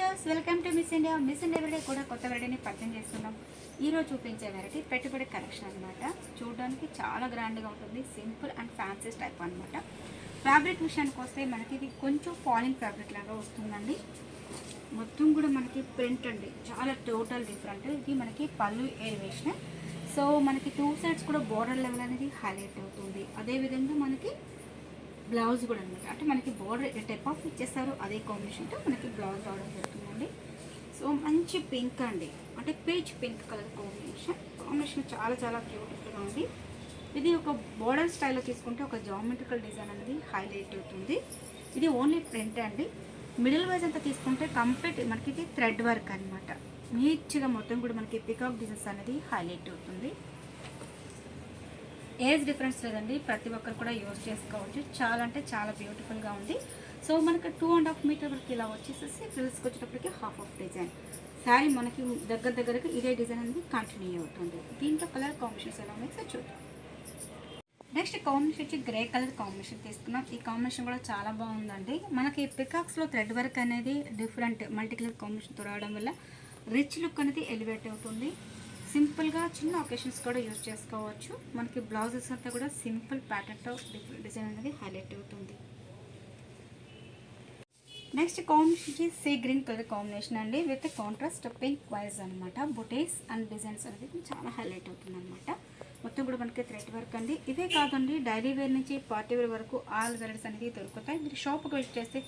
Viewers, welcome to miss India. Miss India variety కూడా కొత్త వెరైటీని పరిచయం చేస్తున్నాం. ఈరోజు చూపించే వెరైటీ పెట్టుబడి కలెక్షన్ అనమాట. చూడడానికి చాలా గ్రాండ్గా ఉంటుంది. సింపుల్ అండ్ ఫ్యాన్సీ టైప్ అనమాట. ఫ్యాబ్రిక్ విషయానికి వస్తే మనకి ఇది కొంచెం ఫాలింగ్ ఫ్యాబ్రిక్ లాగా వస్తుందండి. మొత్తం కూడా మనకి ప్రింట్ అండి, చాలా టోటల్ డిఫరెంట్. ఇది మనకి పళ్ళు ఎలివేషన్. సో మనకి టూ సైడ్స్ కూడా బోర్డర్ లెవెల్ అనేది హైలైట్ అవుతుంది. అదేవిధంగా మనకి బ్లౌజ్ కూడా అనమాట, అంటే మనకి బోర్డర్ టైప్ ఆఫ్ ఇచ్చేస్తారు. అదే కాంబినేషన్తో మనకి బ్లౌజ్ రావడం జరుగుతుందండి. సో మంచి పింక్ అండి, అంటే పీచ్ పింక్ కలర్ కాంబినేషన్ చాలా చాలా బ్యూటిఫుల్గా ఉంది. ఇది ఒక బోర్డర్ స్టైల్లో తీసుకుంటే ఒక జామెట్రికల్ డిజైన్ అనేది హైలైట్ అవుతుంది. ఇది ఓన్లీ ప్రింట్ అండి. మిడిల్ వైజ్ అంతా తీసుకుంటే కంప్లీట్ మనకి ఇది థ్రెడ్ వర్క్ అనమాట. నీట్గా మొత్తం కూడా మనకి పికాక్ డిజైన్స్ అనేది హైలైట్ అవుతుంది. ఏజ్ డిఫరెన్స్ లేదండి, ప్రతి ఒక్కరు కూడా యూజ్ చేసుకోవచ్చు. చాలా అంటే చాలా బ్యూటిఫుల్గా ఉంది. సో మనకి 2.5 మీటర్ వరకు ఇలా వచ్చేసేసి ఫ్రిల్స్కి వచ్చేటప్పటికి హాఫ్ ఆఫ్ డిజైన్. శారీ మనకి దగ్గరకి ఇదే డిజైన్ అనేది కంటిన్యూ అవుతుంది. దీంట్లో కలర్ కాంబినేషన్స్ ఎలా ఉన్నాయి సార్ చూద్దాం. నెక్స్ట్ కాంబినేషన్ వచ్చి గ్రే కలర్ కాంబినేషన్ తీసుకున్నాం. ఈ కాంబినేషన్ కూడా చాలా బాగుందండి. మనకి పికాక్స్లో థ్రెడ్ వర్క్ అనేది డిఫరెంట్ మల్టీ కలర్ కాంబినేషన్తో రావడం వల్ల రిచ్ లుక్ అనేది ఎలివేట్ అవుతుంది. సింపుల్గా చిన్న ఒకేషన్స్ కూడా యూజ్ చేసుకోవచ్చు. మనకి బ్లౌజెస్ అంతా కూడా సింపుల్ ప్యాటర్న్తో డిజైన్ అనేది హైలైట్ అవుతుంది. Next combination sea green colour combination అండి, విత్ కాంట్రాస్ట్ పింక్ వైజ్ అనమాట. బుటీస్ అండ్ డిజైన్స్ అనేది చాలా హైలైట్ అవుతుంది అనమాట. మొత్తం కూడా మనకి థ్రెడ్ వర్క్ అండి. ఇదే కాదండి, డైలీ వేర్ నుంచి పార్టీ వేర్ వరకు ఆల్ వెరైటీస్ అనేది దొరుకుతాయి. మీరు షాప్కి విజిట్ చేస్తే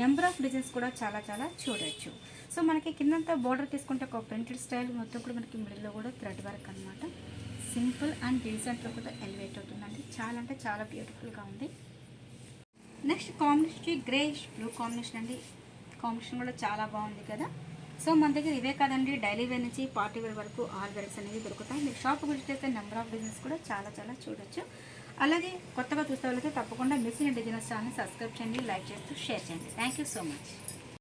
నెంబర్ ఆఫ్ డిజైన్స్ కూడా చాలా చాలా చూడొచ్చు. సో మనకి కిందంతా బార్డర్ తీసుకుంటే ఒక ప్రింటెడ్ స్టైల్, మొత్తం కూడా మనకి మిడిల్లో కూడా థ్రెడ్ వర్క్ అనమాట. సింపుల్ అండ్ డీసెంట్గా కూడా ఎలివేట్ అవుతుందండి. చాలా అంటే చాలా బ్యూటిఫుల్గా ఉంది. Next combination greyish blue combination అండి. కాంబినేషన్ కూడా చాలా బాగుంది కదా. సో మన దగ్గర ఇవే కాదండి, డైలీ వేర్ నుంచి పార్టీ వేర్ వరకు ఆల్ వెరైటీస్ అనేది దొరుకుతాయి. మీరు షాప్ విజిట్ చేస్తే నెంబర్ ఆఫ్ డిజైన్స్ కూడా చాలా చాలా చూడొచ్చు. అలాగే కొత్తగా చూస్తే వాళ్ళకి తప్పకుండా మిస్ ఇండియా డిజైనర్స్ ఛానల్ని సబ్స్క్రైబ్ చేయండి, లైక్ చేస్తూ షేర్ చేయండి. Thank you so much.